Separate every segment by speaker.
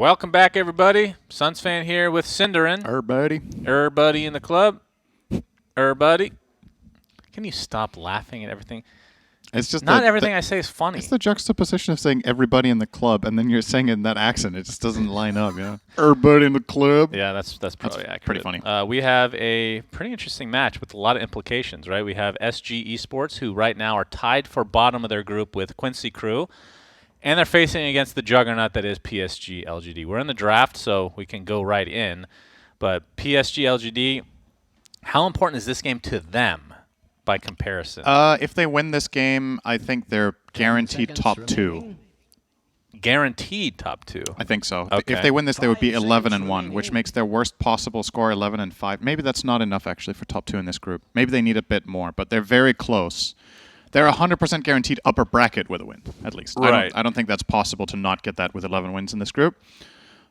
Speaker 1: Welcome back, everybody. Suns fan here with Cinderin.
Speaker 2: Buddy
Speaker 1: In the club. Buddy. Can you stop laughing at everything?
Speaker 2: It's just
Speaker 1: not everything I say is funny.
Speaker 2: It's the juxtaposition of saying everybody in the club and then you're saying it in that accent. It just doesn't line up, you know? Everybody in the club.
Speaker 1: Yeah, that's probably accurate.
Speaker 2: Pretty funny.
Speaker 1: We have a pretty interesting match with a lot of implications, right? We have SG Esports, who right now are tied for bottom of their group with Quincy Crew, and they're facing against the juggernaut that is PSG.LGD. We're in the draft, so we can go right in. But PSG.LGD, how important is this game to them by comparison?
Speaker 2: If they win this game, I think they're guaranteed top 2.
Speaker 1: Guaranteed top 2?
Speaker 2: I think so.
Speaker 1: Okay.
Speaker 2: If they win this, they would be 11-1, which makes their worst possible score 11-5. Maybe that's not enough, actually, for top 2 in this group. Maybe they need a bit more, but they're very close. They're 100% guaranteed upper bracket with a win, at least.
Speaker 1: Right.
Speaker 2: I don't think that's possible to not get that with 11 wins in this group.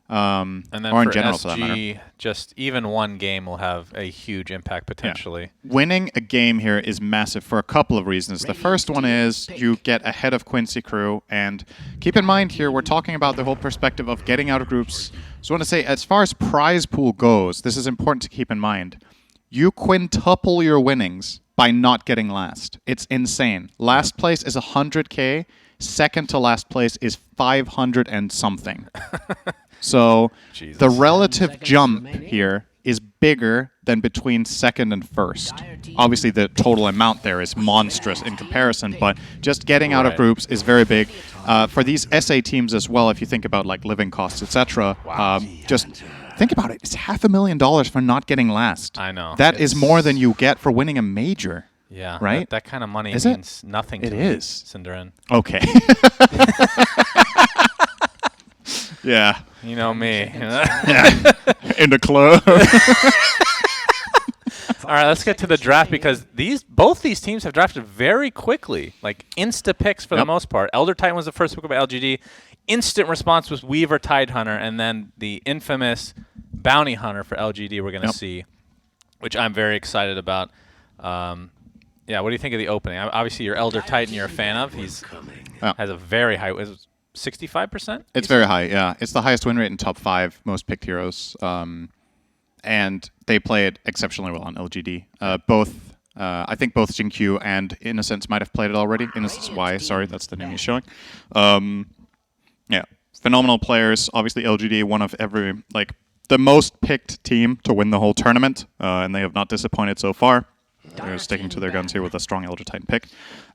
Speaker 1: And then
Speaker 2: or
Speaker 1: for
Speaker 2: in general,
Speaker 1: SG,
Speaker 2: for that matter.
Speaker 1: just even one game will have a huge impact potentially.
Speaker 2: Yeah. Winning a game here is massive for a couple of reasons. The first one is you get ahead of Quincy Crew, and keep in mind here, we're talking about the whole perspective of getting out of groups. So I want to say, as far as prize pool goes, this is important to keep in mind. You quintuple your winnings by not getting last. It's insane. Last place is 100K. Second to last place is 500 and something. So
Speaker 1: Jesus.
Speaker 2: The relative jump here is bigger than between second and first. Obviously, the total amount there is monstrous in comparison, but just getting out of groups is very big. For these SA teams as well, if you think about like living costs, etc., just think about it. It's $500,000 for not getting last.
Speaker 1: I know.
Speaker 2: That is more than you get for winning a major.
Speaker 1: Yeah,
Speaker 2: right?
Speaker 1: That kind of money
Speaker 2: is
Speaker 1: means nothing to
Speaker 2: it
Speaker 1: me,
Speaker 2: is.
Speaker 1: Cinderin.
Speaker 2: Okay. Yeah.
Speaker 1: You know me.
Speaker 2: Yeah. In the club.
Speaker 1: All right, let's get to the draft because both these teams have drafted very quickly, like insta picks for the most part. Elder Titan was the first pick by LGD. Instant response was Weaver Tidehunter, and then the infamous Bounty Hunter for LGD we're going to see, which I'm very excited about. Yeah, what do you think of the opening? Obviously, your Elder Titan you're a fan of. He's has a very high 65%?
Speaker 2: It's very high, yeah. It's the highest win rate in top 5 most picked heroes. And they play it exceptionally well on LGD. I think both Jinq and Innocence might have played it already. Innocence Y, sorry, that's the name he's showing. Yeah, phenomenal players. Obviously, LGD, one of the most picked team to win the whole tournament, and they have not disappointed so far. They're sticking to their guns here with a strong Elder Titan pick.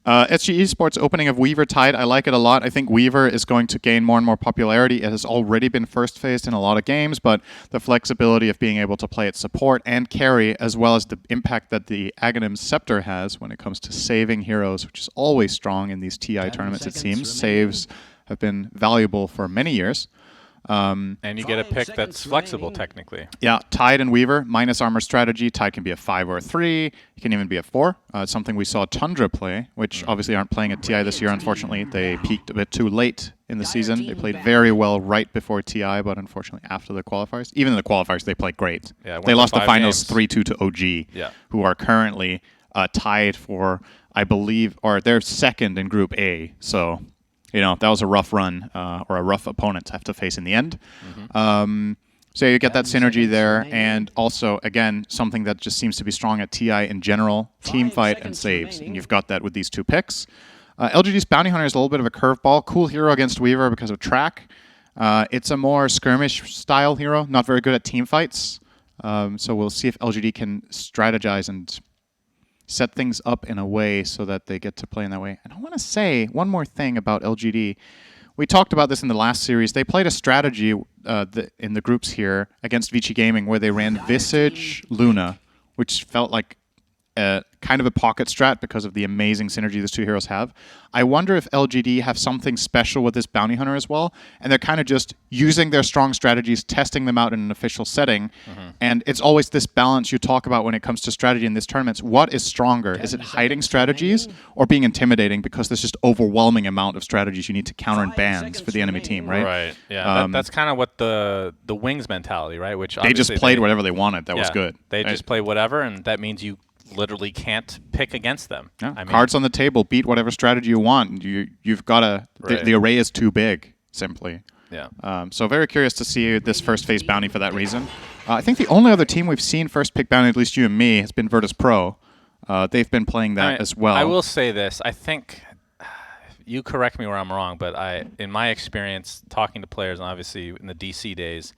Speaker 2: SG Esports opening of Weaver Tide. I like it a lot. I think Weaver is going to gain more and more popularity. It has already been first phased in a lot of games, but the flexibility of being able to play it support and carry, as well as the impact that the Aghanim Scepter has when it comes to saving heroes, which is always strong in these TI tournaments, it seems. Saves have been valuable for many years.
Speaker 1: And you get a pick that's flexible, technically.
Speaker 2: Yeah, Tide and Weaver, minus armor strategy. Tide can be a 5 or a 3. It can even be a 4. It's something we saw Tundra play, which obviously aren't playing at TI this year, unfortunately. They peaked a bit too late in the season. They played very well right before TI, but unfortunately after the qualifiers. Even in the qualifiers, they played great.
Speaker 1: Yeah,
Speaker 2: they lost the finals 3-2 to OG, who are currently tied for, I believe, or they're second in Group A. So... you know, that was a rough run or a rough opponent to have to face in the end. So you get that synergy there. And also, again, something that just seems to be strong at TI in general, team fight and saves. And you've got that with these 2 picks. LGD's Bounty Hunter is a little bit of a curveball. Cool hero against Weaver because of track. It's a more skirmish-style hero, not very good at team fights. So we'll see if LGD can strategize and set things up in a way so that they get to play in that way. And I want to say one more thing about LGD. We talked about this in the last series. They played a strategy in the groups here against Vici Gaming where they ran Visage Luna, which felt like kind of a pocket strat because of the amazing synergy these 2 heroes have. I wonder if LGD have something special with this Bounty Hunter as well, and they're kind of just using their strong strategies, testing them out in an official setting, and it's always this balance you talk about when it comes to strategy in these tournaments. What is stronger? Is it hiding strategies or being intimidating because there's just overwhelming amount of strategies you need to counter and bans for the enemy team, right?
Speaker 1: Right, yeah. That's kind of what the Wings mentality, right? Which
Speaker 2: they just played whatever they wanted. That was good.
Speaker 1: They just play whatever, and that means you literally can't pick against them.
Speaker 2: Yeah. I mean, cards on the table, beat whatever strategy you want. You've got to... The array is too big, simply.
Speaker 1: Yeah.
Speaker 2: So very curious to see this first phase bounty for that reason. I think the only other team we've seen first pick bounty, at least you and me, has been Virtus Pro. They've been playing that as well.
Speaker 1: I will say this. I think, you correct me where I'm wrong, but in my experience talking to players, and obviously in the DC days,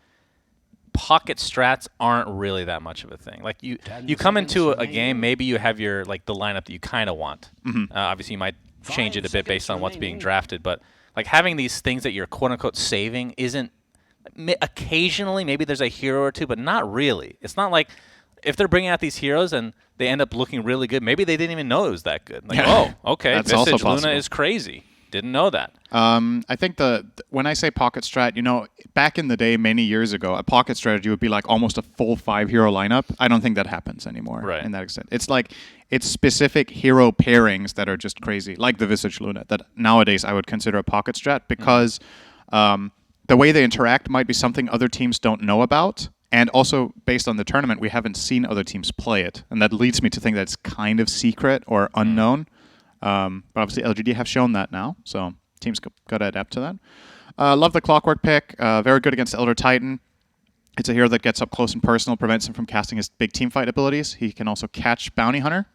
Speaker 1: pocket strats aren't really that much of a thing. Like you come into a game, maybe you have your the lineup that you kind of want. Obviously, you might change it a bit based on what's being drafted, but like having these things that you're quote unquote saving isn't. Occasionally, maybe there's a hero or two, but not really. It's not like if they're bringing out these heroes and they end up looking really good, maybe they didn't even know it was that good. Like, oh, okay, Visage Luna is crazy. Didn't know that.
Speaker 2: I think when I say pocket strat, back in the day, many years ago, a pocket strategy would be like almost a full 5-hero lineup. I don't think that happens anymore.
Speaker 1: Right.
Speaker 2: In that extent, it's specific hero pairings that are just crazy, like the Visage Luna. That nowadays I would consider a pocket strat because. The way they interact might be something other teams don't know about, and also based on the tournament, we haven't seen other teams play it, and that leads me to think that it's kind of secret or unknown. But obviously, LGD have shown that now, so teams got to adapt to that. Love the Clockwork pick. Very good against Elder Titan. It's a hero that gets up close and personal, prevents him from casting his big teamfight abilities. He can also catch Bounty Hunter.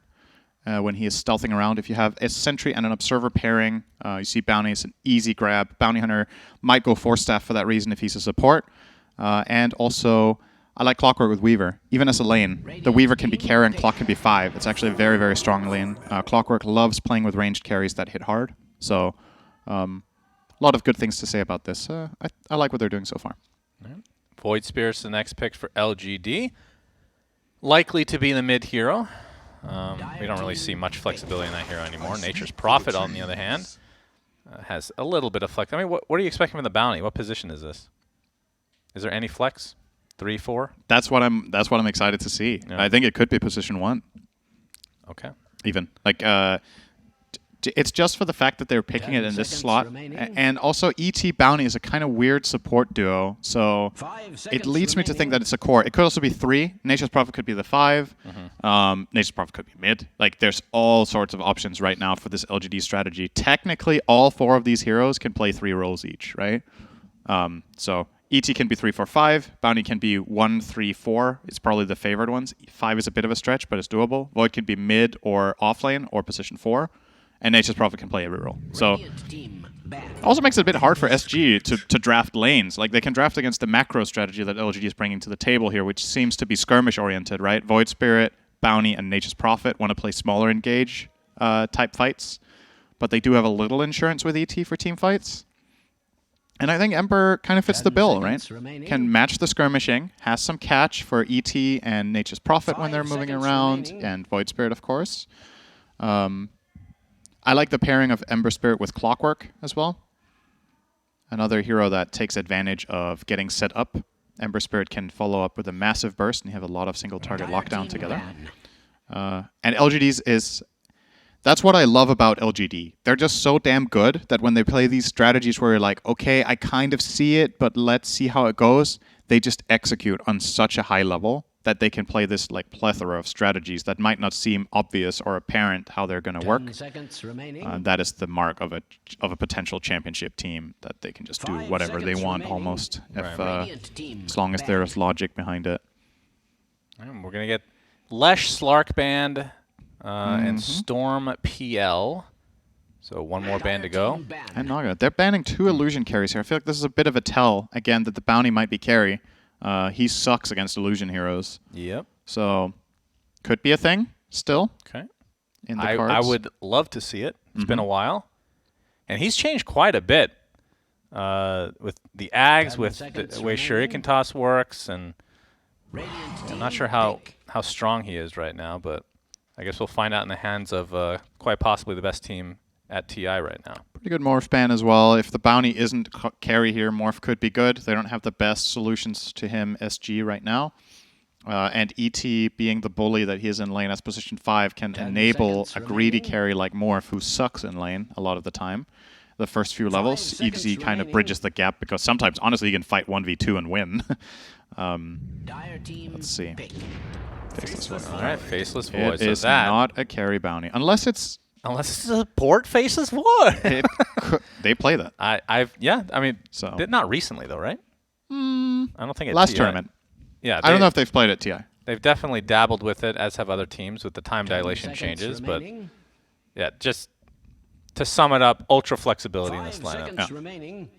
Speaker 2: When he is stealthing around. If you have a Sentry and an Observer pairing, you see Bounty is an easy grab. Bounty Hunter might go Force Staff for that reason if he's a support. And also, I like Clockwork with Weaver. Even as a lane, the Weaver can be carry and Clock can be 5. It's actually a very, very strong lane. Clockwork loves playing with ranged carries that hit hard. So, a lot of good things to say about this. I like what they're doing so far.
Speaker 1: Void Spirit's the next pick for LGD. Likely to be the mid hero. We don't really see much flexibility in that hero anymore. Nature's Prophet, on the other hand, has a little bit of flex. I mean, what are you expecting from the bounty? What position is this? Is there any flex? 3, 4?
Speaker 2: That's what I'm excited to see. Yeah. I think it could be position 1.
Speaker 1: Okay.
Speaker 2: Even it's just for the fact that they're picking it in this slot, and also ET Bounty is a kind of weird support duo, so it leads me to think that it's a core. It could also be 3. Nature's Prophet could be the 5. Nature's Prophet could be mid. Like, there's all sorts of options right now for this LGD strategy. Technically, all 4 of these heroes can play 3 roles each, right? So ET can be 3, 4, 5. Bounty can be 1, 3, 4. It's probably the favored ones. 5 is a bit of a stretch, but it's doable. Void can be mid or off lane or position 4. And Nature's Prophet can play every role. So also makes it a bit hard for SG to draft lanes. Like, they can draft against the macro strategy that LGD is bringing to the table here, which seems to be skirmish-oriented, right? Void Spirit, Bounty, and Nature's Prophet want to play smaller engage type fights. But they do have a little insurance with ET for team fights. And I think Ember kind of fits the bill, right? Can match the skirmishing, has some catch for ET and Nature's Prophet when they're moving around, and Void Spirit, of course. I like the pairing of Ember Spirit with Clockwork as well. Another hero that takes advantage of getting set up. Ember Spirit can follow up with a massive burst, and you have a lot of single target lockdown together. And LGD's is... That's what I love about LGD. They're just so damn good that when they play these strategies where you're like, okay, I kind of see it, but let's see how it goes, they just execute on such a high level that they can play this like plethora of strategies that might not seem obvious or apparent how they're going to work. That is the mark of a potential championship team, that they can just do whatever they want almost, as long as there's logic behind it.
Speaker 1: We're going to get Lesh Slark Band and Storm PL. So one more band to go.
Speaker 2: And Naga. They're banning 2 illusion carries here. I feel like this is a bit of a tell, again, that the bounty might be carry. He sucks against illusion heroes.
Speaker 1: Yep.
Speaker 2: So, could be a thing still.
Speaker 1: Okay.
Speaker 2: In the cards.
Speaker 1: I would love to see it. It's been a while. And he's changed quite a bit with the Ags, with the way Shuriken Toss works. And I'm not sure how strong he is right now, but I guess we'll find out in the hands of quite possibly the best team at TI right now.
Speaker 2: Pretty good Morph ban as well. If the bounty isn't carry here, Morph could be good. They don't have the best solutions to him, SG, right now. And ET, being the bully that he is in lane as position 5, can enable a greedy carry like Morph, who sucks in lane a lot of the time. The first few levels, ET kind of bridges the gap, because sometimes, honestly, he can fight 1v2 and win. Let's see. Faceless Void.
Speaker 1: All right, Faceless Void.
Speaker 2: It is not a carry bounty. Unless it's
Speaker 1: a support Faceless Void.
Speaker 2: They play that.
Speaker 1: I mean,
Speaker 2: So
Speaker 1: not recently though, right? I don't think it's
Speaker 2: last tournament.
Speaker 1: Yeah,
Speaker 2: I don't know if they've played at TI.
Speaker 1: They've definitely dabbled with it, as have other teams with the time dilation changes.
Speaker 3: Remaining.
Speaker 1: But yeah, just to sum it up, ultra flexibility in this
Speaker 3: 5
Speaker 1: lineup.
Speaker 3: seconds remaining.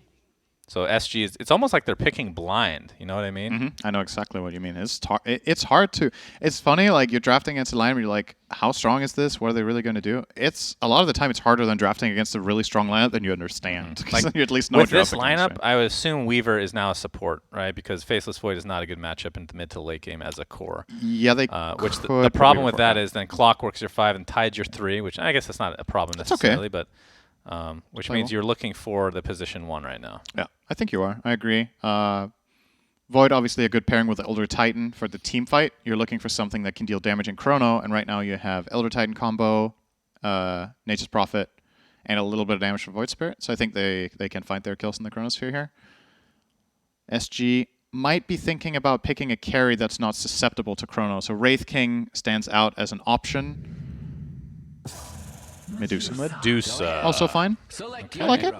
Speaker 1: So SG it's almost like they're picking blind. You know what I mean?
Speaker 2: I know exactly what you mean. It's hard to. It's funny, like you're drafting against a lineup, you're like, how strong is this? What are they really going to do? It's a lot of the time it's harder than drafting against a really strong lineup than you understand. Like you at least know
Speaker 1: with
Speaker 2: what you're
Speaker 1: this
Speaker 2: up against,
Speaker 1: lineup,
Speaker 2: right?
Speaker 1: I would assume Weaver is now a support, right? Because Faceless Void is not a good matchup in the mid to late game as a core.
Speaker 2: Yeah, they.
Speaker 1: Which the
Speaker 2: could
Speaker 1: problem
Speaker 2: put
Speaker 1: with that is then Clockwork's your 5 and Tide's your 3, which I guess that's not a problem necessarily, but which means you're looking for the position 1 right now.
Speaker 2: Yeah, I think you are. I agree. Void, obviously a good pairing with the Elder Titan for the team fight. You're looking for something that can deal damage in Chrono, and right now you have Elder Titan combo, Nature's Prophet, and a little bit of damage from Void Spirit. So I think they can find their kills in the Chronosphere here. SG might be thinking about picking a carry that's not susceptible to Chrono. So Wraith King stands out as an option. Medusa. Also fine. I like it.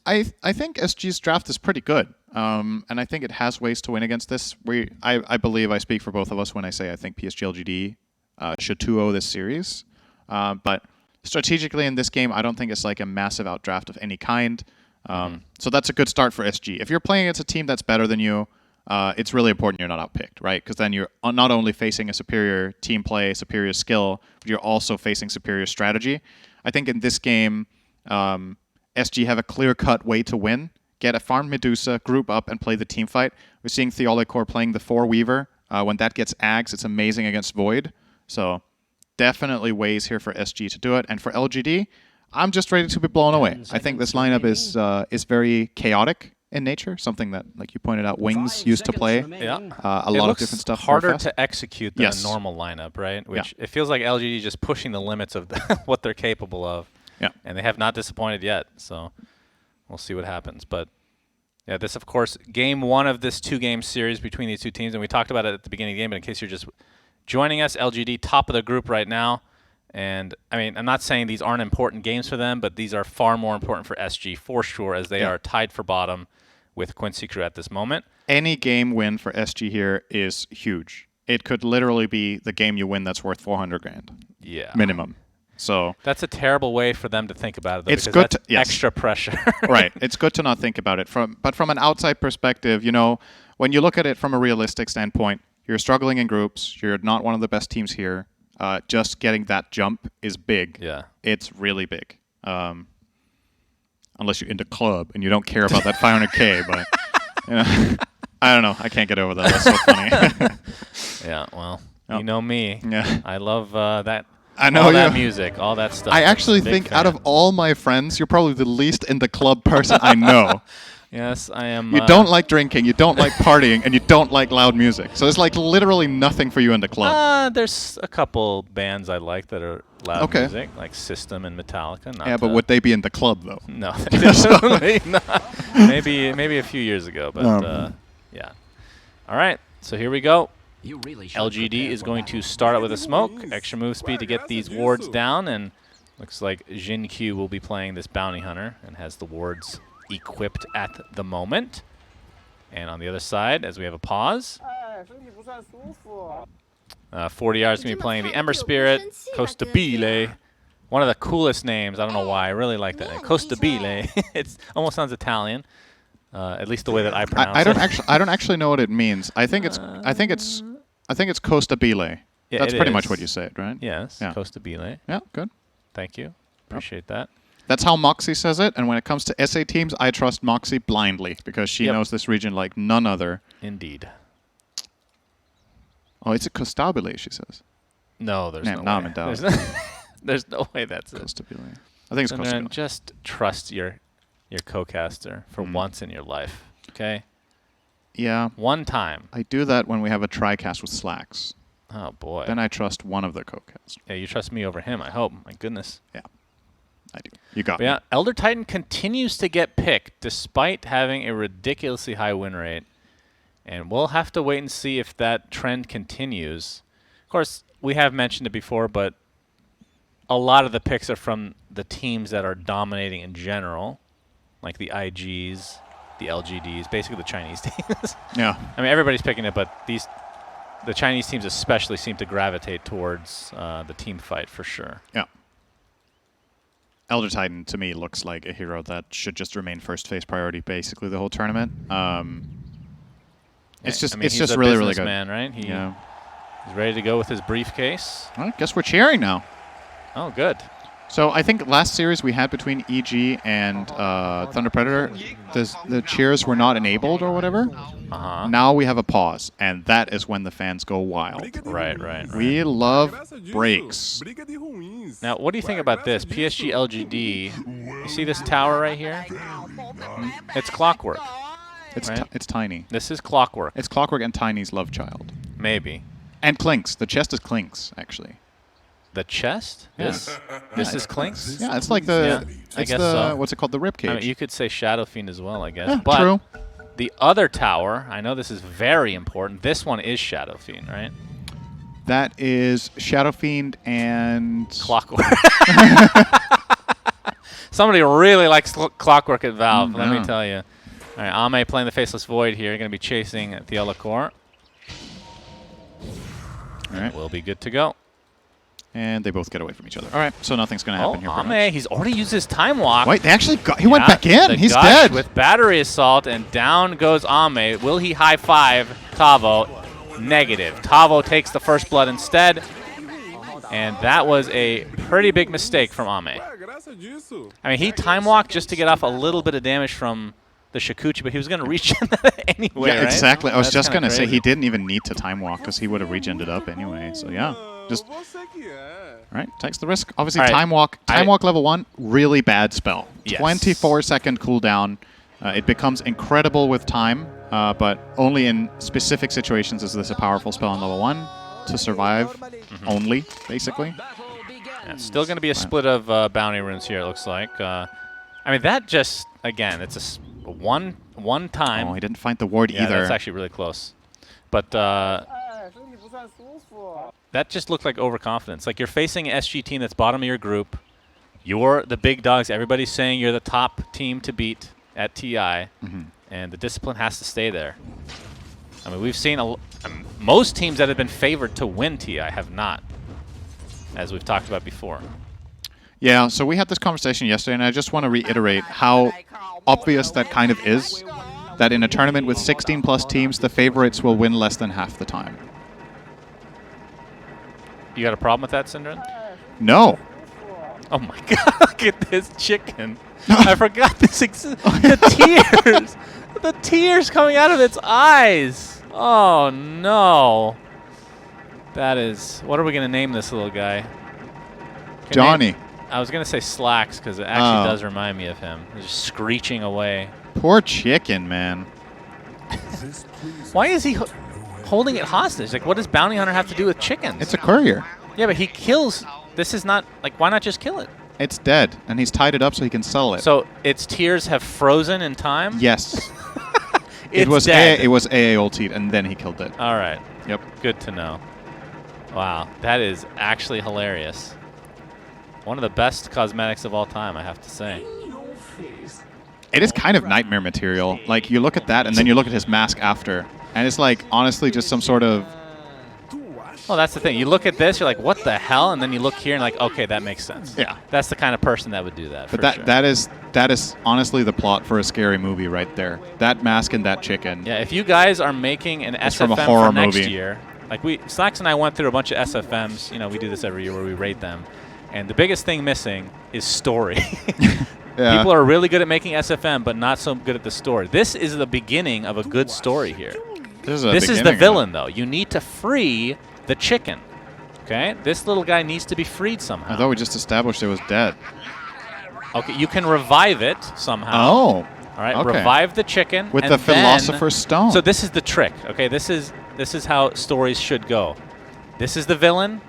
Speaker 2: I think SG's draft is pretty good, and I think it has ways to win against this. I believe I speak for both of us when I say I think PSG.LGD should 2-0 this series. But strategically in this game, I don't think it's like a massive outdraft of any kind. So that's a good start for SG. If you're playing against a team that's better than you, it's really important you're not outpicked, right? Because then you're not only facing a superior team play, superior skill, but you're also facing superior strategy. I think in this game, SG have a clear-cut way to win. Get a farm Medusa, group up, and play the team fight. We're seeing Theolicor playing the 4 Weaver. When that gets Ags, it's amazing against Void. So definitely ways here for SG to do it. And for LGD, I'm just ready to be blown away. I think this lineup is very chaotic in nature, something that, like you pointed out, Wings used to play.
Speaker 1: Yeah.
Speaker 2: A lot of different stuff.
Speaker 1: Harder to execute than a normal lineup, right? Which it feels like LGD just pushing the limits of what they're capable of.
Speaker 2: Yeah.
Speaker 1: And they have not disappointed yet, so we'll see what happens. But yeah, this, of course, game 1 of this 2-game series between these two teams, and we talked about it at the beginning of the game, but in case you're just joining us, LGD top of the group right now. And, I mean, I'm not saying these aren't important games for them, but these are far more important for SG for sure, as they are tied for bottom with Quincy Crew at this moment.
Speaker 2: Any game win for SG here is huge. It could literally be the game you win that's worth 400 grand.
Speaker 1: Yeah.
Speaker 2: Minimum. So
Speaker 1: that's a terrible way for them to think about it, though,
Speaker 2: it's
Speaker 1: because
Speaker 2: good
Speaker 1: that's extra pressure.
Speaker 2: Right. It's good to not think about it. But from an outside perspective, you know, when you look at it from a realistic standpoint, you're struggling in groups. You're not one of the best teams here. Just getting that jump is big.
Speaker 1: Yeah.
Speaker 2: It's really big. Unless you're into club and you don't care about that 500K. But, you know, I don't know. I can't get over that. That's so funny.
Speaker 1: Yeah, well, you know me.
Speaker 2: Yeah.
Speaker 1: I love that.
Speaker 2: I know
Speaker 1: all that music, all that stuff.
Speaker 2: I actually think out of all my friends, you're probably the least in the club person I know.
Speaker 1: Yes, I am.
Speaker 2: You don't like drinking, you don't like partying, and you don't like loud music. So it's like literally nothing for you in the club.
Speaker 1: There's a couple bands I like that are loud music, like System and Metallica.
Speaker 2: Yeah, but would they be in the club though?
Speaker 1: No, definitely not. Maybe a few years ago, but yeah. All right, so here we go. LGD is going to start out with a smoke, extra move speed to get these wards down, and looks like Jin Q will be playing this bounty hunter and has the wards equipped at the moment. And on the other side, as we have a pause, 40 yards going to be playing the Ember Spirit, Costabile. One of the coolest names. I don't know why. I really like that name. Costabile. It almost sounds Italian. At least the way that I pronounce it.
Speaker 2: I don't actually know what it means. I think it's Costabile.
Speaker 1: Yeah,
Speaker 2: that's pretty much what you said, right?
Speaker 1: Yes. Yeah. Costabile.
Speaker 2: Yeah, good.
Speaker 1: Thank you. Appreciate that.
Speaker 2: That's how Moxie says it, and when it comes to SA teams, I trust Moxie blindly because she knows this region like none other.
Speaker 1: Indeed.
Speaker 2: Oh, it's a Costabile, she says.
Speaker 1: No, there's no way.
Speaker 2: I'm in doubt.
Speaker 1: There's no way that's it.
Speaker 2: Costabile. I think it's Costabile.
Speaker 1: Just trust your co-caster for once in your life, okay?
Speaker 2: Yeah.
Speaker 1: One time.
Speaker 2: I do that when we have a tri-cast with Slacks.
Speaker 1: Oh, boy.
Speaker 2: Then I trust one of the co-casters.
Speaker 1: Yeah, you trust me over him, I hope. My goodness.
Speaker 2: Yeah. I do. You got me.
Speaker 1: Yeah, Elder Titan continues to get picked despite having a ridiculously high win rate. And we'll have to wait and see if that trend continues. Of course, we have mentioned it before, but a lot of the picks are from the teams that are dominating in general. like the IGs, the LGDs, basically the Chinese teams.
Speaker 2: Yeah.
Speaker 1: I mean, everybody's picking it, but the Chinese teams especially seem to gravitate towards the team fight for sure.
Speaker 2: Yeah. Elder Titan, to me, looks like a hero that should just remain first phase priority basically the whole tournament. It's just, it's just really, really good.
Speaker 1: Man, right? He's ready to go with his briefcase.
Speaker 2: Well, I guess we're cheering now.
Speaker 1: Oh, good.
Speaker 2: So I think last series we had between EG and Thunder Predator, the cheers were not enabled or whatever. Now we have a pause, and that is when the fans go wild.
Speaker 1: Right.
Speaker 2: We love breaks.
Speaker 1: Now, what do you think about this? PSG.LGD, you see this tower right here? It's clockwork.
Speaker 2: It's tiny.
Speaker 1: This is clockwork.
Speaker 2: It's clockwork and Tiny's love child.
Speaker 1: Maybe.
Speaker 2: And Clinks. The chest is Clinks, actually.
Speaker 1: The chest?
Speaker 2: Yeah.
Speaker 1: This is Clinks?
Speaker 2: Yeah, it's like the,
Speaker 1: I guess so.
Speaker 2: What's it called? The rib cage.
Speaker 1: I mean, you could say Shadow Fiend as well, I guess.
Speaker 2: Yeah,
Speaker 1: but
Speaker 2: true.
Speaker 1: The other tower, I know this is very important. This one is Shadow Fiend, right?
Speaker 2: That is Shadow Fiend and...
Speaker 1: Clockwork. Somebody really likes Clockwork at Valve, let me tell you. All right, Ame playing the Faceless Void here. Going to be chasing Theolacor.
Speaker 2: All right.
Speaker 1: We'll be good to go.
Speaker 2: And they both get away from each other. All right, so nothing's going to happen here.
Speaker 1: Ame, he's already used his Time Walk.
Speaker 2: Wait, they actually got... He went back in. He's dead.
Speaker 1: With Battery Assault, and down goes Ame. Will he high-five Tavo? Negative. Tavo takes the first blood instead. And that was a pretty big mistake from Ame. I mean, he Time Walked just to get off a little bit of damage from the Shikuchi, but he was going to regen anyway,
Speaker 2: Yeah,
Speaker 1: right?
Speaker 2: exactly. I was just going to say he didn't even need to Time Walk because he would have regened it up anyway. So, yeah. Just... All right, takes the risk. Obviously,
Speaker 1: right.
Speaker 2: Time Walk level 1, really bad spell.
Speaker 1: Yes.
Speaker 2: 24-second cooldown. It becomes incredible with time, but only in specific situations is this a powerful spell on level 1 to survive only, basically.
Speaker 1: Yeah, still going to be a split of bounty runes here, it looks like. I mean, that just, again, it's a one time.
Speaker 2: Oh, he didn't find the ward
Speaker 1: yeah,
Speaker 2: either.
Speaker 1: That's actually really close. But that just looked like overconfidence. Like, you're facing an SG team that's bottom of your group. You're the big dogs. Everybody's saying you're the top team to beat at TI, and the discipline has to stay there. I mean, we've seen most teams that have been favored to win TI have not, as we've talked about before.
Speaker 2: Yeah, so we had this conversation yesterday, and I just want to reiterate how obvious that kind of is, that in a tournament with 16+ teams, the favorites will win less than half the time.
Speaker 1: You got a problem with that, Syndran?
Speaker 2: No.
Speaker 1: Oh my god, look at this chicken. I forgot this the tears. The tears coming out of its eyes. Oh no. That is, what are we going to name this little guy?
Speaker 2: Johnny.
Speaker 1: I was going to say Slacks because it actually does remind me of him. He's just screeching away.
Speaker 2: Poor chicken, man.
Speaker 1: Why is he holding it hostage? Like, what does Bounty Hunter have to do with chickens?
Speaker 2: It's a courier.
Speaker 1: Yeah, but he kills. This is not, like, why not just kill it?
Speaker 2: It's dead, and he's tied it up so he can sell it.
Speaker 1: So its tears have frozen in time?
Speaker 2: Yes.
Speaker 1: It was dead.
Speaker 2: It was AA ultied, and then he killed it.
Speaker 1: All right.
Speaker 2: Yep.
Speaker 1: Good to know. Wow, that is actually hilarious. One of the best cosmetics of all time, I have to say.
Speaker 2: It is kind of nightmare material. Like, you look at that, and then you look at his mask after, and it's like, honestly, just some sort of...
Speaker 1: Well, that's the thing. You look at this, you're like, what the hell? And then you look here and like, okay, that makes sense.
Speaker 2: Yeah.
Speaker 1: That's the kind of person that would do that.
Speaker 2: But
Speaker 1: for sure.
Speaker 2: that is honestly the plot for a scary movie right there. That mask and that chicken.
Speaker 1: Yeah, if you guys are making an SFM
Speaker 2: from a horror
Speaker 1: for next
Speaker 2: movie.
Speaker 1: year, like Slacks and I went through a bunch of SFMs. You know, we do this every year where we rate them. And the biggest thing missing is story.
Speaker 2: Yeah.
Speaker 1: People are really good at making SFM, but not so good at the story. This is the beginning of a good story here. This is the villain, though. You need to free the chicken. Okay? This little guy needs to be freed somehow.
Speaker 2: I thought we just established it was dead.
Speaker 1: Okay, you can revive it somehow.
Speaker 2: Oh.
Speaker 1: All right,
Speaker 2: okay.
Speaker 1: Revive the chicken.
Speaker 2: With
Speaker 1: and
Speaker 2: the Philosopher's Stone.
Speaker 1: So this is the trick. Okay, this is how stories should go. This is the villain.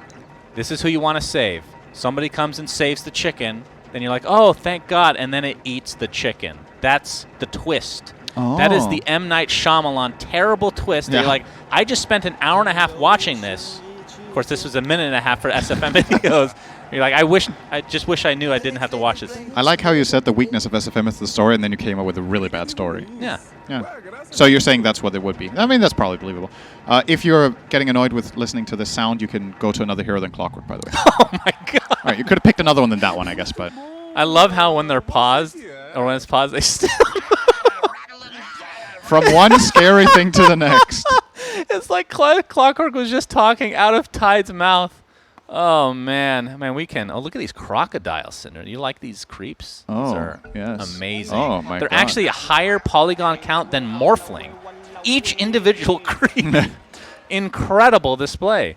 Speaker 1: This is who you want to save. Somebody comes and saves the chicken. Then you're like, oh, thank God. And then it eats the chicken. That's the twist.
Speaker 2: Oh.
Speaker 1: That is the M. Night Shyamalan terrible twist.
Speaker 2: Yeah.
Speaker 1: You're like, I just spent an hour and a half watching this. Of course, this was a minute and a half for SFM videos. You're like, I just wish I knew I didn't have to watch this.
Speaker 2: I like how you said the weakness of SFM is the story, and then you came up with a really bad story.
Speaker 1: Yeah.
Speaker 2: Yeah. So you're saying that's what it would be. I mean, that's probably believable. If you're getting annoyed with listening to this sound, you can go to another hero than Clockwork, by the way.
Speaker 1: Oh my god.
Speaker 2: All right, you could have picked another one than that one, I guess, but...
Speaker 1: I love how when they're paused, or when it's paused, they still...
Speaker 2: From one scary thing to the next.
Speaker 1: It's like Clockwork was just talking out of Tide's mouth. Oh, man. Man, we can... Oh, look at these crocodiles, Cinder. You like these creeps?
Speaker 2: Oh,
Speaker 1: these are
Speaker 2: yes.
Speaker 1: amazing.
Speaker 2: Oh, my
Speaker 1: They're
Speaker 2: God.
Speaker 1: actually a higher polygon count than Morphling. Each individual creep. Incredible display.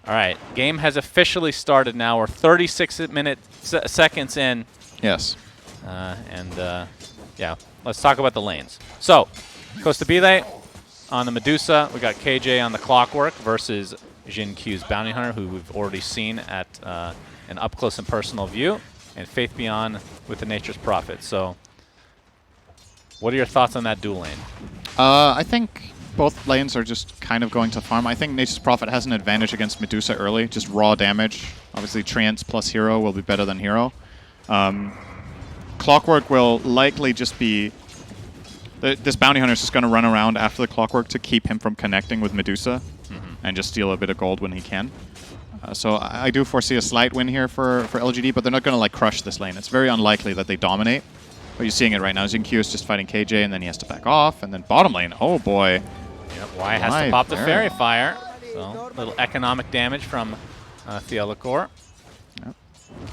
Speaker 1: All right. Game has officially started now. We're 36 seconds in.
Speaker 2: Yes.
Speaker 1: Yeah, let's talk about the lanes. So, Costa Bile on the Medusa. We got KJ on the Clockwork versus Jin Q's Bounty Hunter, who we've already seen at an up-close and personal view, and Faith Beyond with the Nature's Prophet. So, what are your thoughts on that dual lane?
Speaker 2: I think both lanes are just kind of going to farm. I think Nature's Prophet has an advantage against Medusa early, just raw damage. Obviously, Treants plus Hero will be better than Hero. Clockwork will likely just be... This Bounty Hunter is just going to run around after the Clockwork to keep him from connecting with Medusa and just steal a bit of gold when he can. So I do foresee a slight win here for LGD, but they're not going to like crush this lane. It's very unlikely that they dominate. But you're seeing it right now. Jin Q is just fighting KJ, and then he has to back off. And then bottom lane, oh boy.
Speaker 1: Yep, Y has to pop the Fairy Fire. So a little economic damage from Theolacor.
Speaker 2: Yep.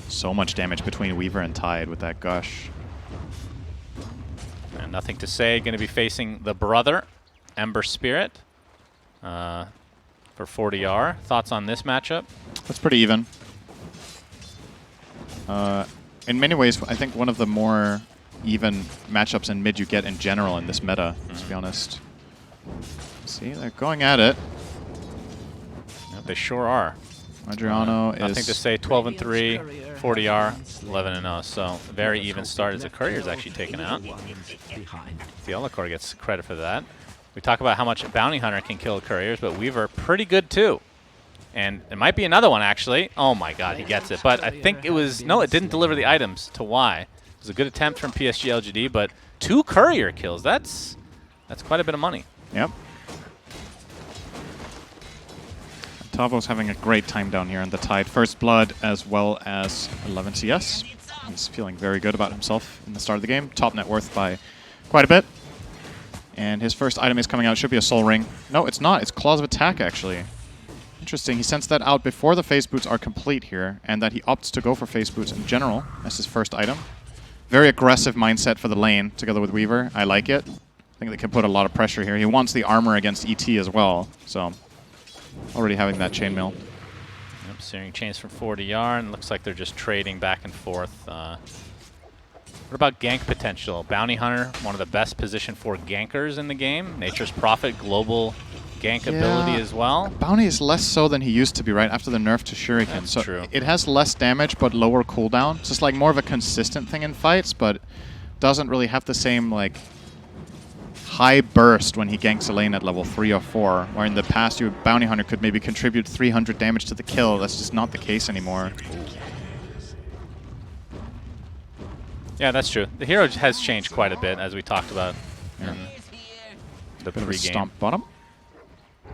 Speaker 2: So much damage between Weaver and Tide with that gush.
Speaker 1: And nothing to say. Going to be facing the brother, Ember Spirit, for 40R. Thoughts on this matchup?
Speaker 2: That's pretty even. In many ways, I think one of the more even matchups in mid you get in general in this meta, to be honest. See, they're going at it.
Speaker 1: Yep, they sure are.
Speaker 2: Adriano is...
Speaker 1: Nothing to say, 12-3, 40R, 11-0. So very even start as the Courier's actually taken out. Theolacor gets credit for that. We talk about how much Bounty Hunter can kill Couriers, but Weaver pretty good too. And it might be another one actually. Oh my god, he gets it. But I think it was... No, it didn't deliver the items to Y. It was a good attempt from PSG.LGD, but 2 Courier kills. That's quite a bit of money.
Speaker 2: Yep. Tavo's having a great time down here in the Tide. First Blood as well as 11 CS. He's feeling very good about himself in the start of the game. Top net worth by quite a bit. And his first item is coming out. Should be a Soul Ring. No, it's not. It's Claws of Attack, actually. Interesting. He sends that out before the Phase Boots are complete here, and that he opts to go for Phase Boots in general as his first item. Very aggressive mindset for the lane together with Weaver. I like it. I think they can put a lot of pressure here. He wants the armor against ET as well, so already having that chainmail.
Speaker 1: Yep, Searing Chains from 40R, and looks like they're just trading back and forth. What about gank potential? Bounty Hunter, one of the best position for gankers in the game. Nature's Prophet, global gank ability as well.
Speaker 2: Bounty is less so than he used to be, right? After the nerf to Shuriken.
Speaker 1: That's
Speaker 2: so
Speaker 1: true.
Speaker 2: It has less damage but lower cooldown. It's just like more of a consistent thing in fights, but doesn't really have the same like high burst when he ganks a lane at level 3 or 4, where in the past your Bounty Hunter could maybe contribute 300 damage to the kill. That's just not the case anymore.
Speaker 1: Yeah, that's true. The hero has changed quite a bit, as we talked about in the
Speaker 2: Bit of a
Speaker 1: pregame.
Speaker 2: stomp bottom.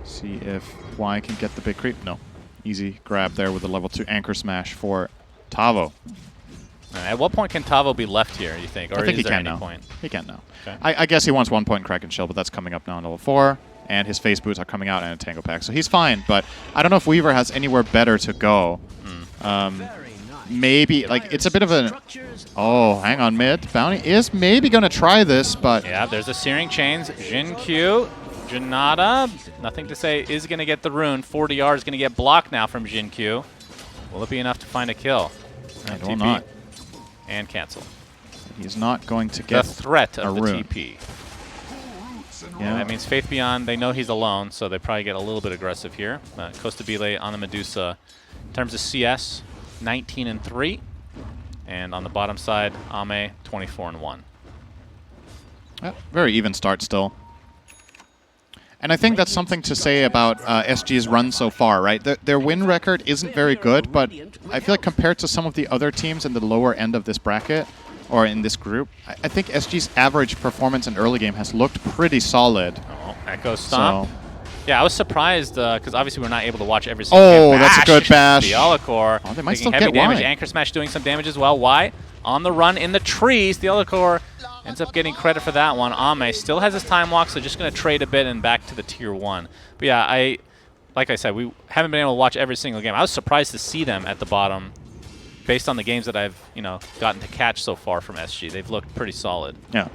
Speaker 2: See if Y can get the big creep. No. Easy grab there with the level 2 Anchor Smash for Tavo.
Speaker 1: At what point can Tavo be left here, you think? Or
Speaker 2: I think
Speaker 1: is
Speaker 2: he
Speaker 1: there
Speaker 2: can
Speaker 1: any
Speaker 2: now.
Speaker 1: point?
Speaker 2: He can now.
Speaker 1: Okay.
Speaker 2: I guess he wants 1 point Kraken Shell, but that's coming up now in level 4. And his Phase Boots are coming out and a Tango Pack. So he's fine, but I don't know if Weaver has anywhere better to go. Maybe, like, it's a bit of a... Oh, hang on, mid. Bounty is maybe going to try this, but...
Speaker 1: Yeah, there's the Searing Chains. Jin Q, Janata, nothing to say, is going to get the rune. 40R is going to get blocked now from Jin Q. Will it be enough to find a kill?
Speaker 2: It will not.
Speaker 1: And cancel.
Speaker 2: He's not going to get
Speaker 1: the threat of the
Speaker 2: rune.
Speaker 1: TP.
Speaker 2: Yeah.
Speaker 1: That means Faith Beyond, they know he's alone, so they probably get a little bit aggressive here. Costa Bile on the Medusa. In terms of CS, 19-3. And on the bottom side, Ame, 24-1.
Speaker 2: Very even start still. And I think that's something to say about SG's run so far, right? Their win record isn't very good, but I feel like compared to some of the other teams in the lower end of this bracket, or in this group, I think SG's average performance in early game has looked pretty solid.
Speaker 1: Oh, Echo Stomp. So. Yeah, I was surprised because obviously we're not able to watch every single game.
Speaker 2: Oh, that's a good bash.
Speaker 1: The Alacor
Speaker 2: they might still
Speaker 1: heavy
Speaker 2: get
Speaker 1: damage.
Speaker 2: Y.
Speaker 1: Anchor Smash doing some damage as well. Y on the run in the trees. The Alacor ends up getting credit for that one. Ame still has his time walk, so just going to trade a bit and back to the tier 1. But yeah, like I said, we haven't been able to watch every single game. I was surprised to see them at the bottom based on the games that I've gotten to catch so far from SG. They've looked pretty solid.
Speaker 2: Yeah.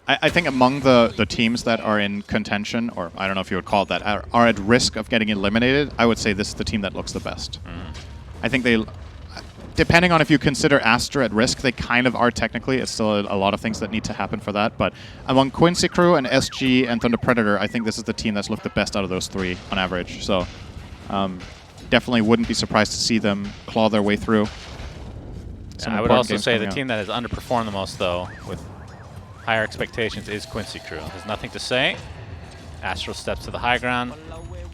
Speaker 2: I think among the teams that are in contention, or I don't know if you would call it that, are at risk of getting eliminated, I would say this is the team that looks the best. I think they, depending on if you consider Astra at risk, they kind of are technically. It's still a lot of things that need to happen for that. But among Quincy Crew and SG and Thunder Predator, I think this is the team that's looked the best out of those three on average. So definitely wouldn't be surprised to see them claw their way through.
Speaker 1: Yeah, I would also say the team that has underperformed the most, though, with higher expectations is Quincy Crew. There's nothing to say. Astral steps to the high ground,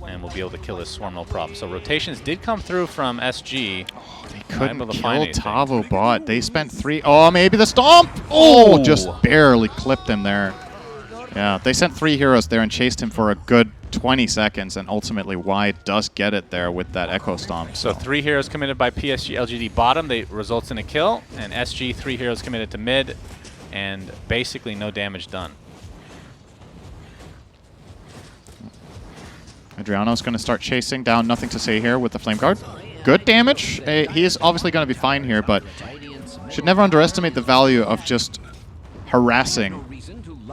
Speaker 1: and we'll be able to kill this swarm no problem. So rotations did come through from SG.
Speaker 2: Oh, they couldn't kill Tavo bot. They spent 3. Oh, maybe the stomp! Oh, just barely clipped him there. Yeah, they sent 3 heroes there and chased him for a good 20 seconds, and ultimately Y does get it there with that Echo Stomp.
Speaker 1: So 3 heroes committed by PSG.LGD bottom. They results in a kill, and SG 3 heroes committed to mid, and basically no damage done.
Speaker 2: Adriano's going to start chasing down. Nothing to say here with the Flame Guard. Good damage. He is obviously going to be fine here, but should never underestimate the value of just harassing.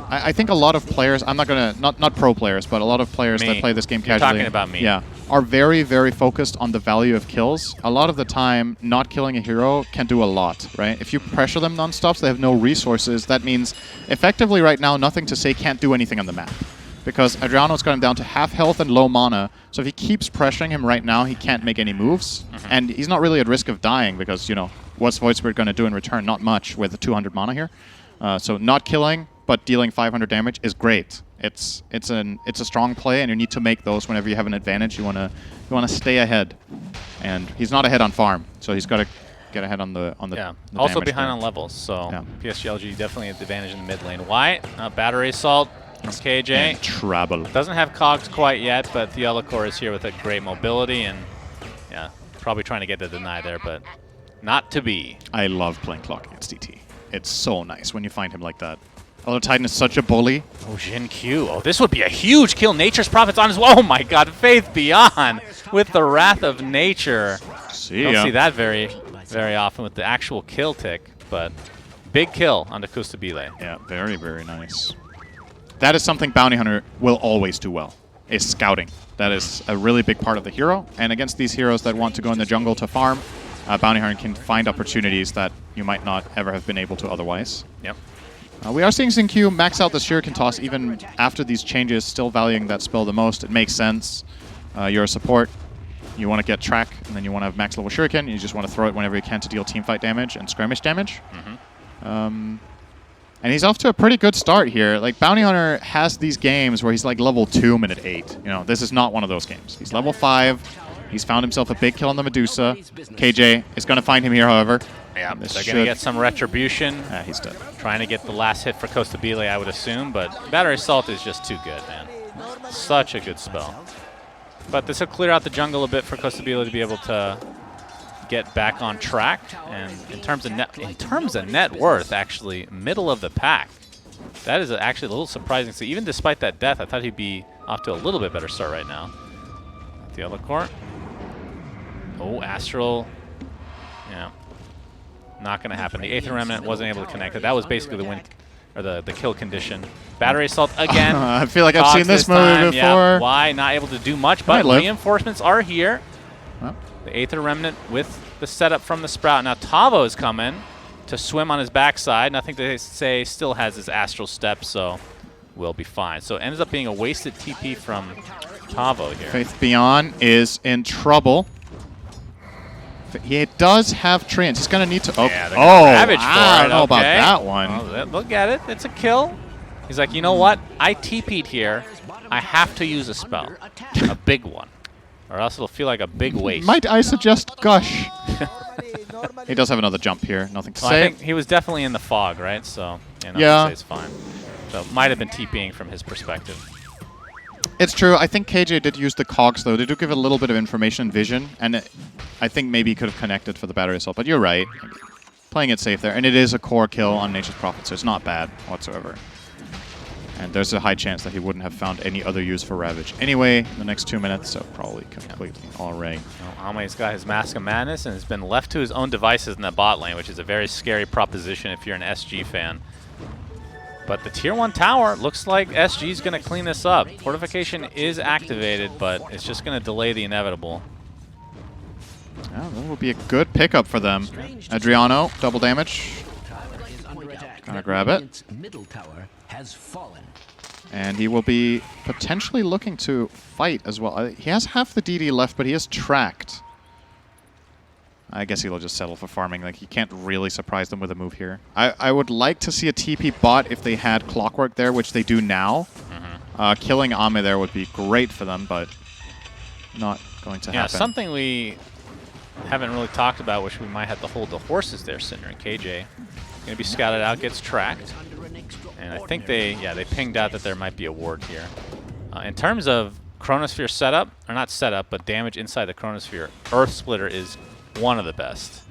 Speaker 2: I think a lot of players, I'm not going to, not pro players, but a lot of players that play this game casually.
Speaker 1: You're talking about me.
Speaker 2: Yeah, are very, very focused on the value of kills. A lot of the time, not killing a hero can do a lot, right? If you pressure them non-stops, they have no resources. That means, effectively right now, Nothing to Say can't do anything on the map. Because Adriano's got him down to half health and low mana, so if he keeps pressuring him right now, he can't make any moves. And he's not really at risk of dying, because, what's Void Spirit going to do in return? Not much with the 200 mana here. So not killing, but dealing 500 damage is great. It's a strong play, and you need to make those whenever you have an advantage. You want to stay ahead, and he's not ahead on farm, so he's got to get ahead on the the
Speaker 1: also behind on levels. So PSG.LGD definitely at the advantage in the mid lane. Why? Battery Assault. KJ
Speaker 2: and trouble.
Speaker 1: Doesn't have cogs quite yet, but the Alacor is here with a great mobility, and yeah, probably trying to get the deny there, but not to be.
Speaker 2: I love playing Clock against DT. It's so nice when you find him like that. Elder Titan is such a bully.
Speaker 1: Oh, Jin Q. Oh, this would be a huge kill. Nature's Prophet's on as well. Oh my god, Faith Beyond with the Wrath of Nature. Don't see that very, very often with the actual kill tick, but big kill on the Kustabile.
Speaker 2: Yeah, very, very nice. That is something Bounty Hunter will always do well, is scouting. That is a really big part of the hero, and against these heroes that want to go in the jungle to farm, Bounty Hunter can find opportunities that you might not ever have been able to otherwise.
Speaker 1: Yep.
Speaker 2: We are seeing Xingqiu max out the Shuriken Toss even after these changes, still valuing that spell the most. It makes sense. You're a support. You want to get track, and then you want to have max level Shuriken. You just want to throw it whenever you can to deal teamfight damage and skirmish damage. And he's off to a pretty good start here. Like, Bounty Hunter has these games where he's like level 2, minute 8. This is not one of those games. He's level 5. He's found himself a big kill on the Medusa. KJ is going to find him here, however.
Speaker 1: Yeah, they're going to get some retribution.
Speaker 2: He's dead.
Speaker 1: Trying to get the last hit for Kustabile, I would assume, but Battery Assault is just too good, man. Such a good spell. But this will clear out the jungle a bit for Kustabile to be able to get back on track. And in terms of net worth, actually, middle of the pack. That is actually a little surprising. So even despite that death, I thought he'd be off to a little bit better start right now. The other court. Oh, Astral. Yeah. Not going to happen. The Aether Remnant wasn't able to connect it. That was basically the win, or the kill condition. Battery Assault again.
Speaker 2: I feel like I've seen this movie before.
Speaker 1: Yeah. Why not able to do much, but reinforcements are here.
Speaker 2: Well.
Speaker 1: The Aether Remnant with the setup from the Sprout. Now Tavo is coming to swim on his backside. Nothing to say, still has his Astral Step, so we'll be fine. So it ends up being a wasted TP from Tavo here.
Speaker 2: Faith Beyond is in trouble. He does have Treants. He's going to need to...
Speaker 1: Ravage for it.
Speaker 2: I don't know about that one.
Speaker 1: Oh, look at it. It's a kill. He's like, you know what? I TP'd here. I have to use a spell. A big one. Or else it'll feel like a big waste.
Speaker 2: Might I suggest Gush? He does have another jump here. Nothing to say.
Speaker 1: I think he was definitely in the fog, right? So, nothing
Speaker 2: yeah.
Speaker 1: to say is fine. So, might have been TPing from his perspective.
Speaker 2: It's true. I think KJ did use the cogs, though. They do give a little bit of information and vision. And I think maybe he could have connected for the battery assault. But you're right. Playing it safe there. And it is a core kill on Nature's Prophet, so it's not bad whatsoever. And there's a high chance that he wouldn't have found any other use for Ravage. Anyway, in the next 2 minutes, so probably completely all right.
Speaker 1: Well, Ame's got his Mask of Madness and has been left to his own devices in the bot lane, which is a very scary proposition if you're an SG fan. But the Tier 1 tower, looks like SG's going to clean this up. Fortification is activated, but it's just going to delay the inevitable.
Speaker 2: Yeah, that will be a good pickup for them. Adriano, double damage. Gonna grab it. And he will be potentially looking to fight as well. He has half the DD left, but he is tracked. I guess he'll just settle for farming. Like, he can't really surprise them with a move here. I would like to see a TP bot if they had Clockwork there, which they do now. Killing Ame there would be great for them, but not going to happen.
Speaker 1: Yeah, something we haven't really talked about, which we might have to hold the horses there, Cinder and KJ. Going to be scouted out, gets tracked. And I think they pinged out that there might be a ward here. In terms of Chronosphere setup, or not setup, but damage inside the Chronosphere, Earth Splitter is one of the best.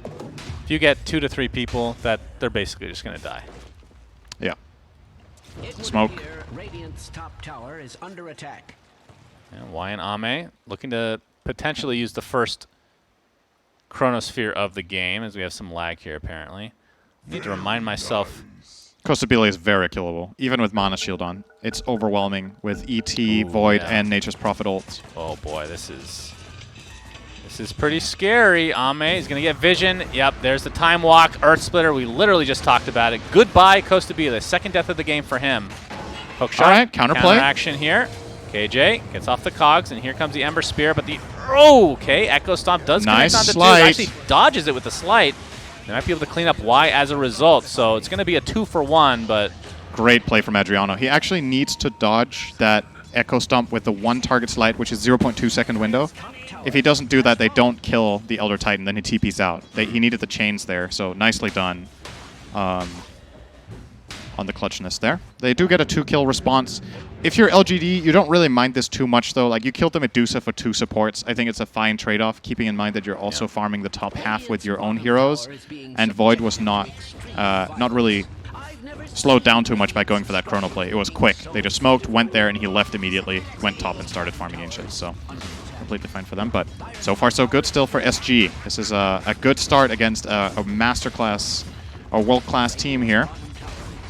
Speaker 1: If you get 2 to 3 people, they're basically just going to die.
Speaker 2: Yeah. Smoke.
Speaker 3: Radiant's top tower is under attack.
Speaker 1: And Y and Ame looking to potentially use the first Chronosphere of the game, as we have some lag here apparently. I need to remind myself.
Speaker 2: Costabile is very killable, even with Mana Shield on. It's overwhelming with ET, Void, and Nature's Prophet ults.
Speaker 1: Oh boy, this is pretty scary. Ame is going to get vision. Yep, there's the time walk. Earth Splitter, we literally just talked about it. Goodbye, Costabile. Second death of the game for him. Hook shot.
Speaker 2: All right, counterplay.
Speaker 1: Counter action here. KJ gets off the cogs, and here comes the Ember Spear, but okay, Echo Stomp does connect onto 2. Actually dodges it with the slight. They might be able to clean up Y as a result, so it's going to be a 2-for-1, but...
Speaker 2: Great play from Adriano. He actually needs to dodge that Echo Stomp with the 1 target slight, which is 0.2 second window. If he doesn't do that, they don't kill the Elder Titan, then he TPs out. He needed the chains there, so nicely done on the clutchness there. They do get a 2-kill response. If you're LGD, you don't really mind this too much, though. Like, you killed the Medusa for 2 supports. I think it's a fine trade-off, keeping in mind that you're also farming the top half with your own heroes. And Void was not really slowed down too much by going for that chrono play. It was quick. They just smoked, went there, and he left immediately, went top, and started farming Ancients. So, completely fine for them. But so far, so good still for SG. This is a good start against a masterclass or world-class team here.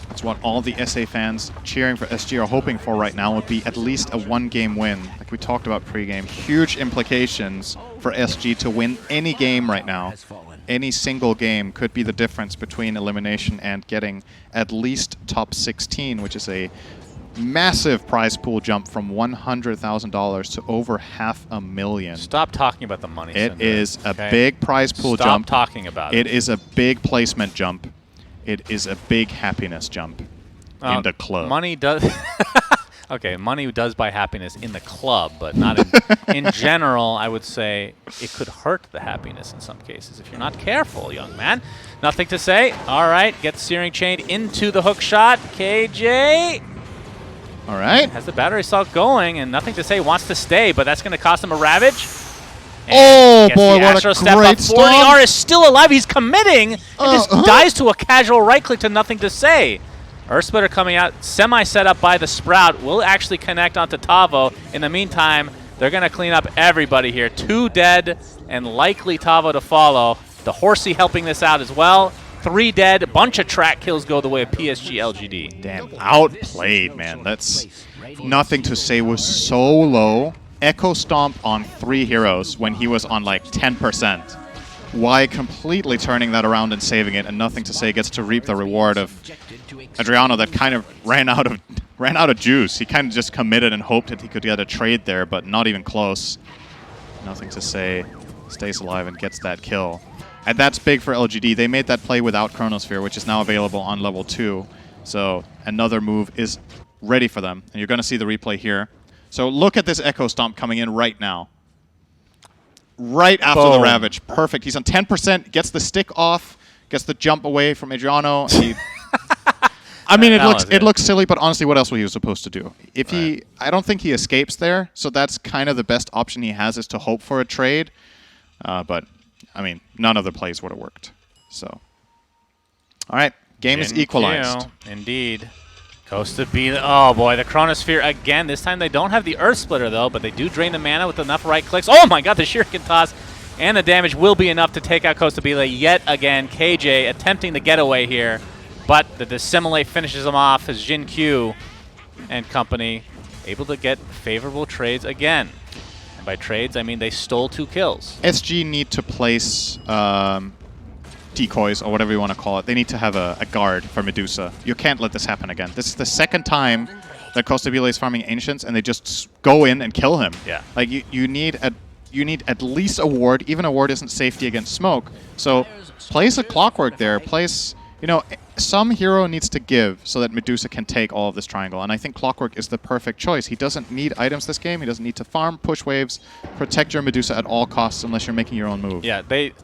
Speaker 2: That's what all the SA fans cheering for SG are hoping for right now, would be at least a 1-game win. Like we talked about pre-game, huge implications for SG to win any game right now. Any single game could be the difference between elimination and getting at least top 16, which is a massive prize pool jump from $100,000 to over $500,000.
Speaker 1: Stop talking about the money.
Speaker 2: It is a big prize pool jump.
Speaker 1: Stop talking about it.
Speaker 2: It is a big placement jump. It is a big happiness jump in the club.
Speaker 1: Money does... Okay, money does buy happiness in the club, but not in general. I would say it could hurt the happiness in some cases if you're not careful, young man. Nothing to say. All right, gets Searing Chain into the hook shot. KJ...
Speaker 2: All right.
Speaker 1: Has the battery assault going, and nothing to say, wants to stay, but that's going to cost him a Ravage.
Speaker 2: And oh boy, what a great stop.
Speaker 1: 40R is still alive. He's committing and just dies to a casual right click to nothing to say. Earth Splitter coming out, semi-set up by the Sprout, will actually connect onto Tavo. In the meantime, they're going to clean up everybody here. 2 dead, and likely Tavo to follow. The Horsey helping this out as well. 3 dead, a bunch of track kills go the way of PSG.LGD.
Speaker 2: Damn, outplayed, man. That's nothing to say. Was so low. Echo Stomp on 3 heroes when he was on like 10%. Why completely turning that around and saving it, and nothing to say gets to reap the reward of Adriano that kind of ran out of juice. He kind of just committed and hoped that he could get a trade there, but not even close. Nothing to say. Stays alive and gets that kill. And that's big for LGD. They made that play without Chronosphere, which is now available on level 2. So another move is ready for them. And you're going to see the replay here. So look at this Echo Stomp coming in right now. Right after the Ravage. Perfect. He's on 10%, gets the stick off, gets the jump away from Adriano. I mean, it looks silly, but honestly, what else was he supposed to do? If I don't think he escapes there, so that's kind of the best option he has is to hope for a trade. But, I mean, none of the plays would have worked. So, all right, game is equalized.
Speaker 1: Indeed. Costa B. Oh, boy, the Chronosphere again. This time they don't have the Earth Splitter, though, but they do drain the mana with enough right clicks. Oh, my God, the Shuriken Toss. And the damage will be enough to take out Costa Bile yet again. KJ attempting the getaway here. But the Dissimilate finishes him off as Jin Q and company able to get favorable trades again. And by trades, I mean they stole 2 kills.
Speaker 2: SG need to place decoys, or whatever you want to call it. They need to have a guard for Medusa. You can't let this happen again. This is the second time that Costa Bile is farming Ancients, and they just go in and kill him.
Speaker 1: Yeah.
Speaker 2: Like, you need at least a ward. Even a ward isn't safety against smoke. So place a Clockwork there. Place... You know, some hero needs to give so that Medusa can take all of this triangle, and I think Clockwork is the perfect choice. He doesn't need items this game. He doesn't need to farm, push waves, protect your Medusa at all costs unless you're making your own move.
Speaker 1: Yeah,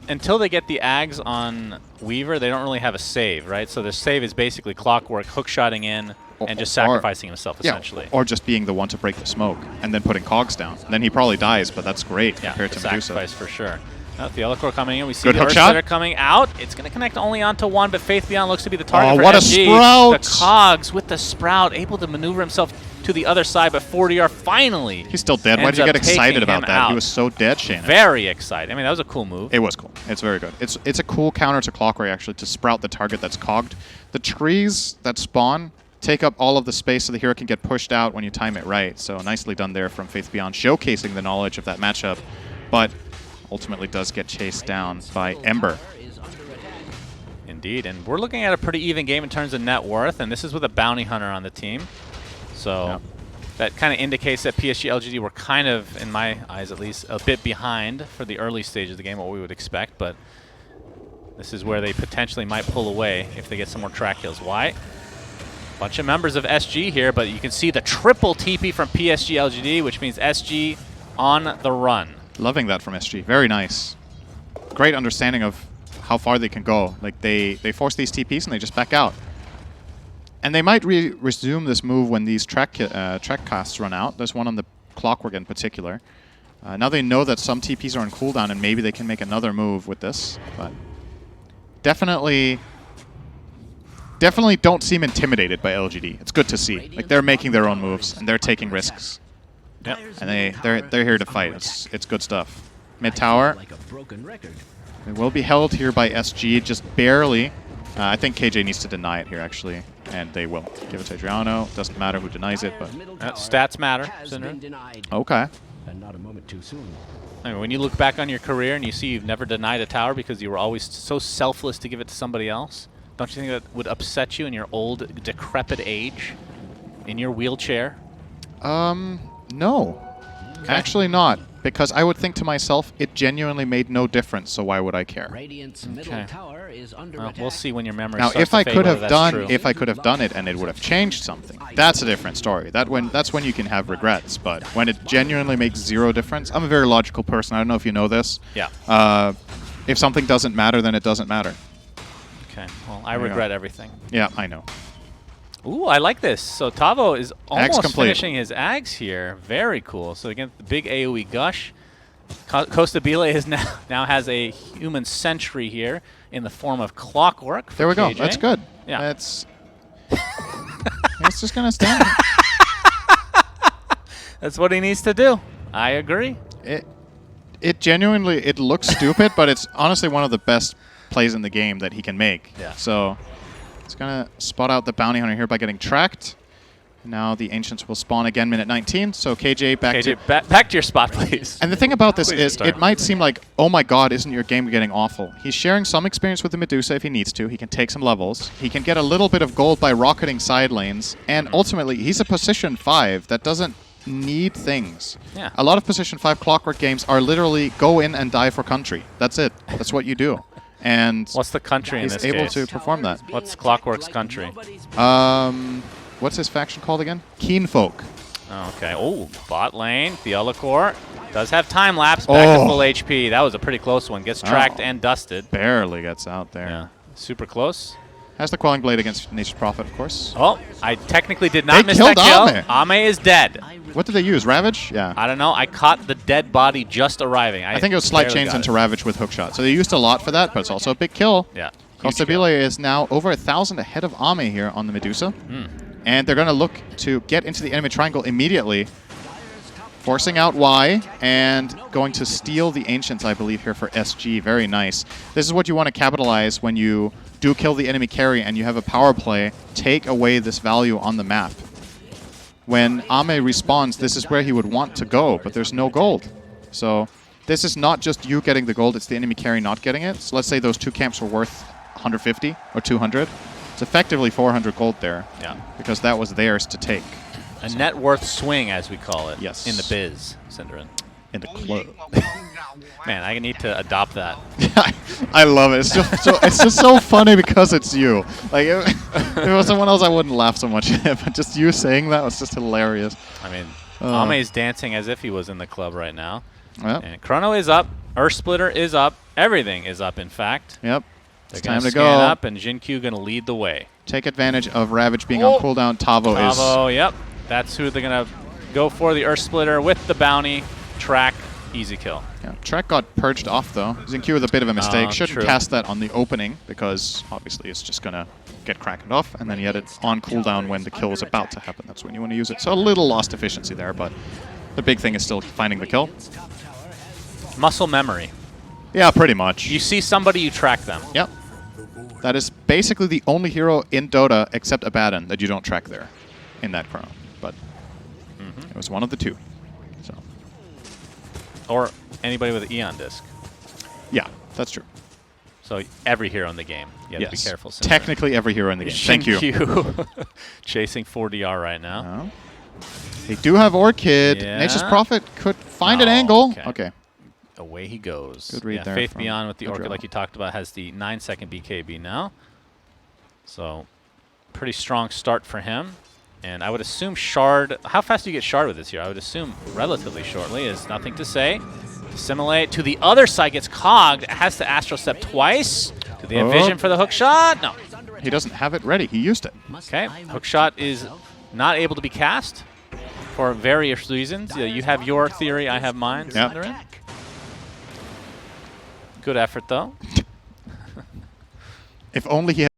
Speaker 1: until they get the Ags on Weaver, they don't really have a save, right? So the save is basically Clockwork hookshotting in and just sacrificing himself, essentially.
Speaker 2: Or just being the one to break the smoke and then putting Cogs down. And then he probably dies, but that's great compared to Medusa.
Speaker 1: Sacrifice for sure. The Elocore coming in. We see
Speaker 2: Good
Speaker 1: the
Speaker 2: hook shot.
Speaker 1: Earthsplitter coming out. It's going to connect only onto one, but Faith Beyond looks to be the target for
Speaker 2: what
Speaker 1: SG.
Speaker 2: A sprout!
Speaker 1: The Cogs with the Sprout, able to maneuver himself to the other side, but 40R finally.
Speaker 2: He's still dead. Why did you get excited about that? He was so dead, Shannon.
Speaker 1: Very excited. I mean, that was a cool move.
Speaker 2: It was cool. It's very good. It's a cool counter to Clockwork, actually, to sprout the target that's cogged. The trees that spawn take up all of the space so the hero can get pushed out when you time it right. So nicely done there from Faith Beyond, showcasing the knowledge of that matchup. But ultimately does get chased down by Ember.
Speaker 1: Indeed, and we're looking at a pretty even game in terms of net worth, and this is with a Bounty Hunter on the team. So that kind of indicates that PSG.LGD were kind of, in my eyes at least, a bit behind for the early stage of the game, what we would expect, but this is where they potentially might pull away if they get some more track kills. Why? Bunch of members of SG here, but you can see the triple TP from PSG.LGD, which means SG on the run.
Speaker 2: Loving that from SG. Very nice. Great understanding of how far they can go. Like, they force these TPs and they just back out. And they might resume this move when these track casts run out. There's one on the Clockwork in particular. Now they know that some TPs are on cooldown, and maybe they can make another move with this. But definitely don't seem intimidated by LGD. It's good to see. Like, they're making their own moves, and they're taking risks.
Speaker 1: Yep.
Speaker 2: And they're here to fight. It's good stuff. Mid tower. It will be held here by SG, just barely. I think KJ needs to deny it here, actually, and they will. Give it to Adriano. Doesn't matter who denies it, but
Speaker 1: stats matter.
Speaker 2: Okay.
Speaker 3: And not a moment too soon.
Speaker 1: I mean, when you look back on your career and you see you've never denied a tower because you were always so selfless to give it to somebody else, don't you think that would upset you in your old, decrepit age, in your wheelchair?
Speaker 2: No. Okay. Actually not. Because I would think to myself, it genuinely made no difference, so why would I care?
Speaker 3: Radiant's middle tower is under attack.
Speaker 1: We'll see when your memory
Speaker 2: now,
Speaker 1: starts
Speaker 2: if I
Speaker 1: to
Speaker 2: could
Speaker 1: fade
Speaker 2: have done it and it would have changed something, that's a different story. That's when you can have regrets. But when it genuinely makes zero difference, I'm a very logical person. I don't know if you know this.
Speaker 1: Yeah.
Speaker 2: If something doesn't matter, then it doesn't matter.
Speaker 1: Okay. Well, I regret everything.
Speaker 2: Yeah, I know.
Speaker 1: Ooh, I like this. So Tavo is almost
Speaker 2: complete.
Speaker 1: finishing his Ags here. Very cool. So again, the big AoE gush. Costa Bile is now has a human sentry here in the form of Clockwork.
Speaker 2: There we go.
Speaker 1: KJ.
Speaker 2: That's good.
Speaker 1: Yeah.
Speaker 2: That's. It's just gonna stand.
Speaker 1: That's what he needs to do. I agree.
Speaker 2: It genuinely looks stupid, but it's honestly one of the best plays in the game that he can make.
Speaker 1: Yeah.
Speaker 2: So it's gonna spot out the bounty hunter here by getting tracked. Now the Ancients will spawn again, minute 19. So KJ back
Speaker 1: to your spot, please.
Speaker 2: And the thing about this is, it might seem like, oh my god, isn't your game getting awful? He's sharing some experience with the Medusa if he needs to. He can take some levels. He can get a little bit of gold by rocketing side lanes. And ultimately, he's a position 5 that doesn't need things.
Speaker 1: Yeah.
Speaker 2: A lot of position 5 Clockwork games are literally go in and die for country. That's it. That's what you do. And
Speaker 1: what's the country in this
Speaker 2: he's able
Speaker 1: case?
Speaker 2: to perform that.
Speaker 1: What's Clockwork's country?
Speaker 2: What's his faction called again? Keen Folk.
Speaker 1: Okay. Oh, bot lane. Theolacor does have time lapse. Back to full HP. That was a pretty close one. Gets tracked and dusted.
Speaker 2: Barely gets out there.
Speaker 1: Yeah. Super close.
Speaker 2: Has the Quelling Blade against Nature's Prophet, of course.
Speaker 1: Oh, I technically did not miss
Speaker 2: killed
Speaker 1: that kill. Ame is dead.
Speaker 2: What did they use? Ravage? Yeah.
Speaker 1: I don't know. I caught the dead body just arriving.
Speaker 2: I think it was slight chains into Ravage with hookshot. So they used a lot for that, but it's also a big kill.
Speaker 1: Yeah.
Speaker 2: Costabile is now over 1,000 ahead of Ame here on the Medusa. And they're going to look to get into the enemy triangle immediately. Forcing out Y and going to steal the Ancients, I believe, here for SG. Very nice. This is what you want to capitalize when you do kill the enemy carry and you have a power play. Take away this value on the map. When Ame respawns, this is where he would want to go, but there's no gold. So this is not just you getting the gold, it's the enemy carry not getting it. So let's say those two camps were worth 150 or 200. It's effectively 400 gold there.
Speaker 1: Yeah.
Speaker 2: Because that was theirs to take.
Speaker 1: A net worth swing, as we call it.
Speaker 2: Yes.
Speaker 1: In the biz, Cinderin.
Speaker 2: In the club.
Speaker 1: Man, I need to adopt that.
Speaker 2: I love it. It's just so funny because it's you. Like if it was someone else, I wouldn't laugh so much at, but just you saying that was just hilarious.
Speaker 1: I mean, Ame's dancing as if he was in the club right now.
Speaker 2: Yep.
Speaker 1: And Chrono is up. Earth Splitter is up. Everything is up, in fact.
Speaker 2: Yep.
Speaker 1: They're
Speaker 2: It's time to
Speaker 1: scan
Speaker 2: go.
Speaker 1: up, and Jinkyu going to lead the way.
Speaker 2: Take advantage of Ravage being on cooldown. Tavo,
Speaker 1: yep. That's who they're going to go for, the Earth Splitter with the bounty. Track, easy kill.
Speaker 2: Yeah. Track got purged off, though. Xinkyu with a bit of a mistake. Shouldn't
Speaker 1: true.
Speaker 2: cast that on the opening because obviously it's just going to get cracked off, and then you had it on cooldown when the kill was about to happen. That's when you want to use it. So a little lost efficiency there, but the big thing is still finding the kill.
Speaker 1: Muscle memory.
Speaker 2: Yeah, pretty much.
Speaker 1: You see somebody, you track them.
Speaker 2: Yep. That is basically the only hero in Dota except Abaddon that you don't track there in that chrono. But it was one of the two. So.
Speaker 1: Or anybody with an Eon disc.
Speaker 2: Yeah, that's true.
Speaker 1: So every hero in the game. You have to be careful.
Speaker 2: Technically every hero in the game. Thank you.
Speaker 1: Chasing 4DR right now.
Speaker 2: They do have Orchid.
Speaker 1: Yeah.
Speaker 2: Nature's Prophet could find an angle. Okay.
Speaker 1: Away he goes.
Speaker 2: Good read there.
Speaker 1: Faith Beyond with the Orchid, like you talked about, has the 9-second BKB now. So pretty strong start for him. And I would assume Shard, how fast do you get Shard with this here? I would assume relatively shortly, is nothing to say. Assimilate to the other side, gets cogged, has to Astral Step twice. Do they have vision for the hook shot? No.
Speaker 2: He doesn't have it ready. He used it.
Speaker 1: Okay, hook shot is not able to be cast for various reasons. You have your theory, I have mine.
Speaker 2: Yeah.
Speaker 1: Good effort, though.
Speaker 2: If only he had